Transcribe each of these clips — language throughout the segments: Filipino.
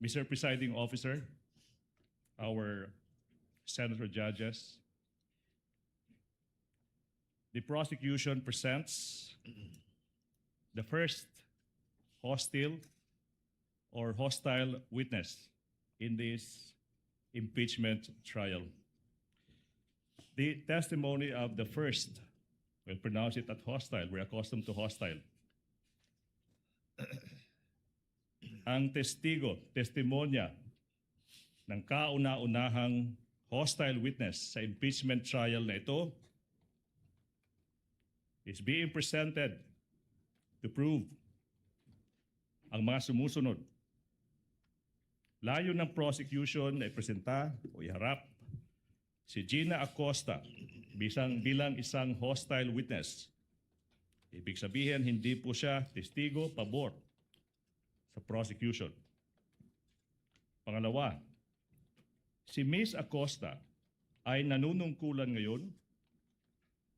Mr. Presiding Officer, our Senator judges, the prosecution presents the first hostile or hostile witness in this impeachment trial. The testimony of the first, we'll pronounce it at hostile, we're accustomed to hostile. Ang testimonya ng kauna-unahang hostile witness sa impeachment trial na ito is being presented to prove ang mga sumusunod. Layo ng prosecution ay presenta o iharap si Gina Acosta bilang isang hostile witness. Ibig sabihin, hindi po siya testigo pabor sa prosecution. Pangalawa, si Ms. Acosta ay nanunungkulan ngayon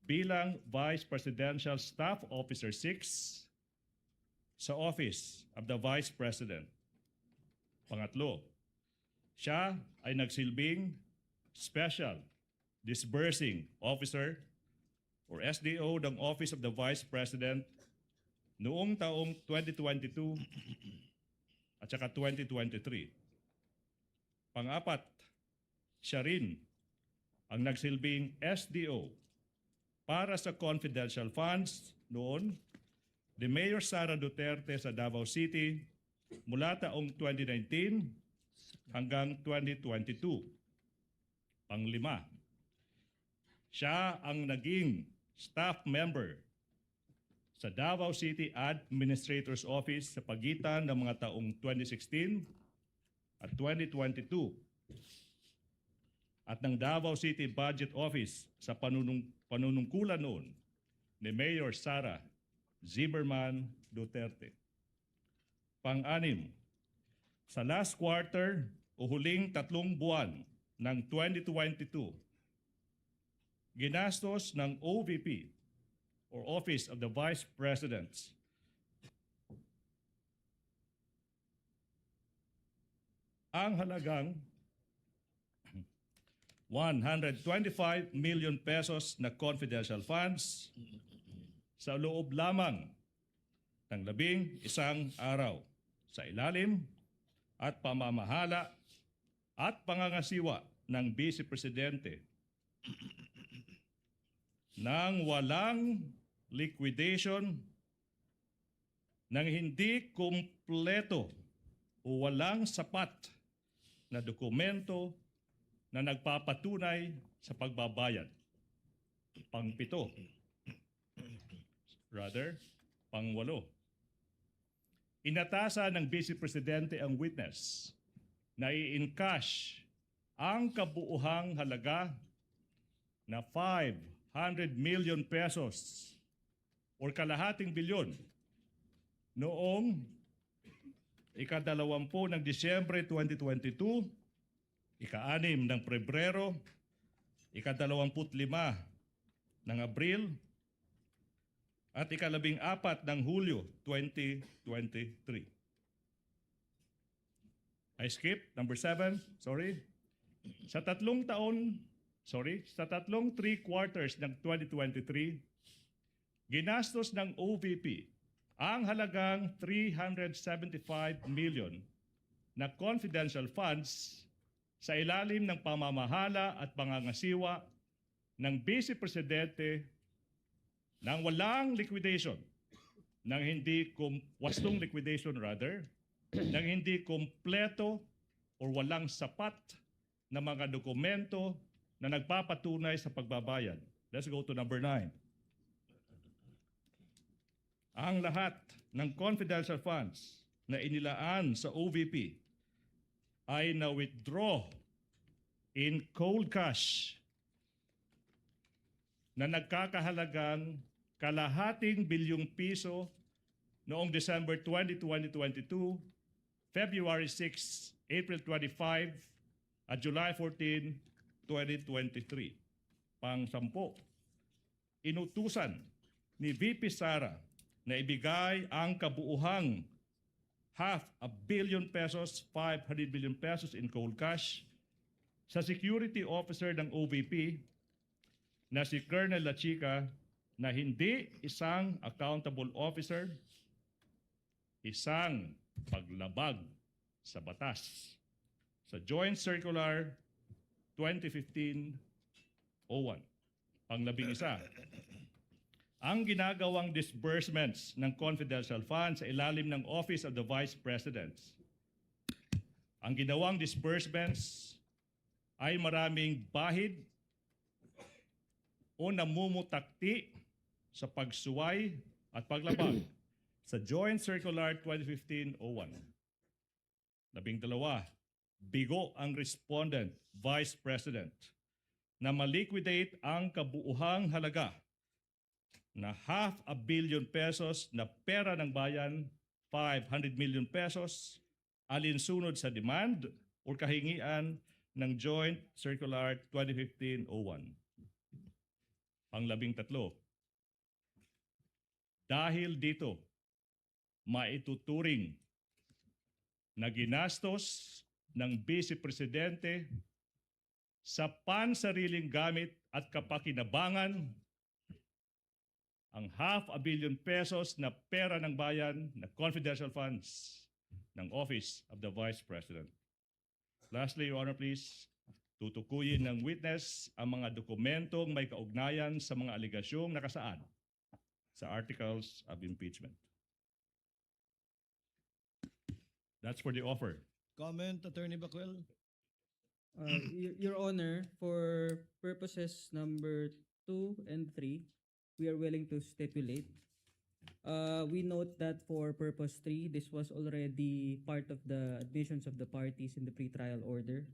bilang Vice Presidential Staff Officer 6 sa Office of the Vice President. Pangatlo, siya ay nagsilbing Special Disbursing Officer or SDO ng Office of the Vice President noong taong 2022 at saka 2023. Pang-apat, siya rin ang nagsilbing SDO para sa confidential funds noon ni Mayor Sara Duterte sa Davao City mula taong 2019 hanggang 2022. Panglima, siya ang naging staff member sa Davao City Administrator's Office sa pagitan ng mga taong 2016 at 2022 at ng Davao City Budget Office sa panunungkulan noon ni Mayor Sara Zimmerman Duterte. Pang-anim, sa last quarter o huling 3 buwan ng 2022, ginastos ng OVP or Office of the Vice President ang halagang 125 million pesos na confidential funds sa loob lamang ng 11 araw sa ilalim at pamamahala at pangangasiwa ng Vice Presidente nang walang liquidation, nang hindi kumpleto o walang sapat na dokumento na nagpapatunay sa pagbabayad. Pang-7. Pang-8. Inatasan ng Vice Presidente ang witness na i-encash ang kabuuhang halaga na 500 million pesos or kalahating bilyon noong ika-20 ng Disyembre 2022, ika-6 ng Pebrero, ika-25 ng Abril, at ika-14 ng Hulyo 2023. I skip number 7, sorry. Sa tatlong 3 quarters ng 2023, ginastos ng OVP ang halagang 375 million na confidential funds sa ilalim ng pamamahala at pangangasiwa ng Vice Presidente nang walang liquidation, nang hindi wastong liquidation rather, nang hindi kompleto o walang sapat na mga dokumento na nagpapatunay sa pagbabayad. Let's go to number 9. Ang lahat ng confidential funds na inilaan sa OVP ay na-withdraw in cold cash na nagkakahalagang kalahating bilyong piso noong December 20, 2022, February 6, April 25, at July 14, 2023. Pang-10, inutusan ni VP Sara na ibigay ang kabuuhang 500 million pesos, 500 million pesos in cold cash sa security officer ng OVP na si Colonel Lachica na hindi isang accountable officer, isang paglabag sa batas. Sa Joint Circular 2015-01, pang-11, ang ginagawang disbursements ng confidential funds sa ilalim ng Office of the Vice President. Ang ginawang disbursements ay maraming bahid o namumutakti sa pagsuway at paglabag sa Joint Circular 2015-01. 12, bigo ang respondent, Vice President, na maliquidate ang kabuuhang halaga na 500 million pesos na pera ng bayan, 500 million pesos, alinsunod sa demand o kahingian ng Joint Circular 2015-01. Pang-13, dahil dito, maituturing na ginastos ng Vice Presidente sa pansariling gamit at kapakinabangan ang 500 million pesos na pera ng bayan na confidential funds ng Office of the Vice President. Lastly, Your Honor, please, tutukuyin ng witness ang mga dokumentong may kaugnayan sa mga aligasyong nakasaad sa Articles of Impeachment. That's for the offer. Comment, Attorney Bacuel? Your Honor, for purposes number 2 and 3, we are willing to stipulate. We note that for purpose 3, this was already part of the admissions of the parties in the pretrial order.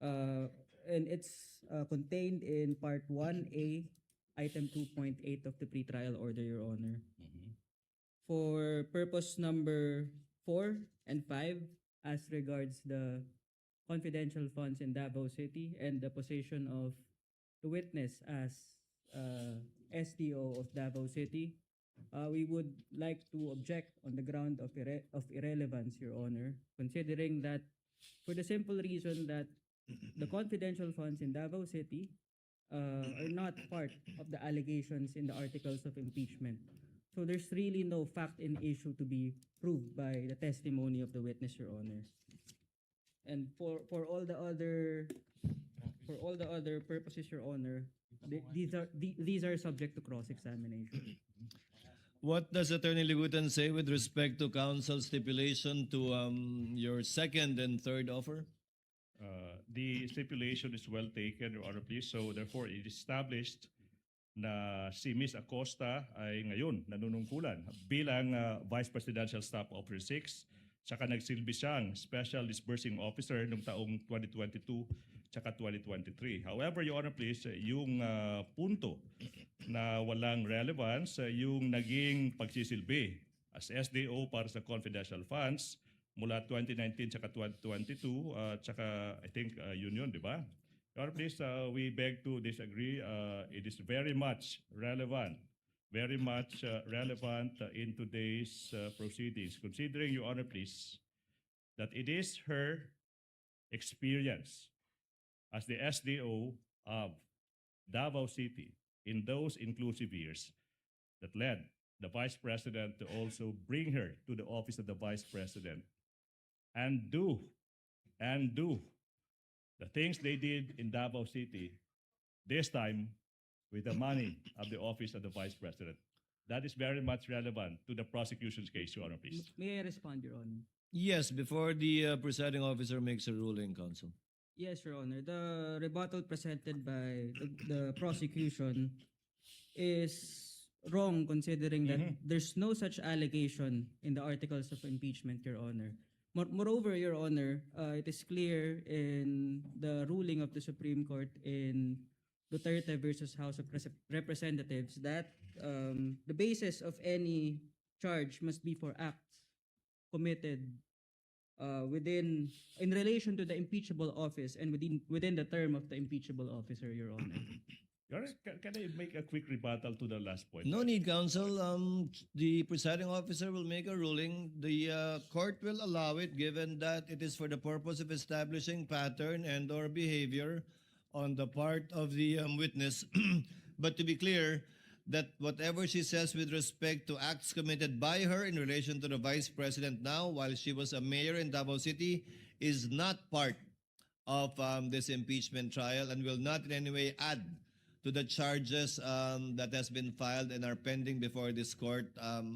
And it's contained in Part 1A, Item 2.8 of the pretrial order, Your Honor. For purpose number 4 and 5, as regards the confidential funds in Davao City and the position of the witness as SDO of Davao City, we would like to object on the ground of irrelevance, Your Honor, considering that for the simple reason that the confidential funds in Davao City are not part of the allegations in the articles of impeachment. So there's really no fact in issue to be proved by the testimony of the witness, Your Honor. And for all the other purposes, Your Honor, these are subject to cross-examination. What does Attorney Ligutan say with respect to counsel's stipulation to your second and third offer? The stipulation is well taken, Your Honor, please. So therefore, it is established na si Ms. Acosta ay ngayon nanunungkulan bilang Vice Presidential Staff Officer 6, tsaka nagsilbi siyang Special Disbursing Officer noong taong 2022 tsaka 2023. However, Your Honor, please, yung punto na walang relevance, yung naging pagsisilbi as SDO para sa confidential funds mula 2019 tsaka 2022, tsaka I think yun, di ba? Your Honor, please, we beg to disagree. It is very much relevant in today's proceedings, considering, Your Honor, please, that it is her experience as the SDO of Davao City in those inclusive years that led the Vice President to also bring her to the office of the Vice President and do the things they did in Davao City, this time with the money of the office of the Vice President. That is very much relevant to the prosecution's case, Your Honor, please. May I respond, Your Honor? Yes, before the presiding officer makes a ruling, counsel. Yes, Your Honor. The rebuttal presented by the prosecution is wrong, considering that there's no such allegation in the articles of impeachment, Your Honor. Moreover, Your Honor, it is clear in the ruling of the Supreme Court in Duterte versus House of Representatives that the basis of any charge must be for acts committed in relation to the impeachable office and within the term of the impeachable officer, Your Honor. Can I make a quick rebuttal to the last point? No need, counsel. The presiding officer will make a ruling. The court will allow it, given that it is for the purpose of establishing pattern and/or behavior on the part of the witness. But to be clear, that whatever she says with respect to acts committed by her in relation to the vice president now, while she was a mayor in Davao City, is not part of this impeachment trial and will not in any way add to the charges that has been filed and are pending before this court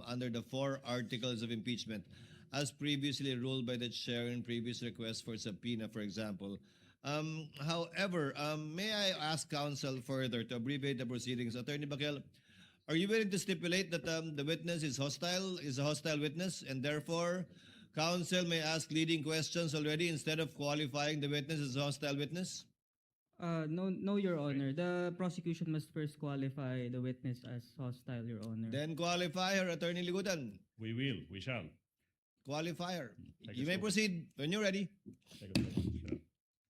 under the 4 articles of impeachment, as previously ruled by the chair in previous requests for subpoena, for example. However, may I ask counsel further to abbreviate the proceedings? Attorney Bakel, are you willing to stipulate that the witness is a hostile witness, and therefore counsel may ask leading questions already instead of qualifying the witness as a hostile witness? No, Your Honor. The prosecution must first qualify the witness as hostile, Your Honor. Then qualify her, Attorney Ligutan. We shall. Qualify her. Thank You you may so much. proceed when you're ready. Thank you.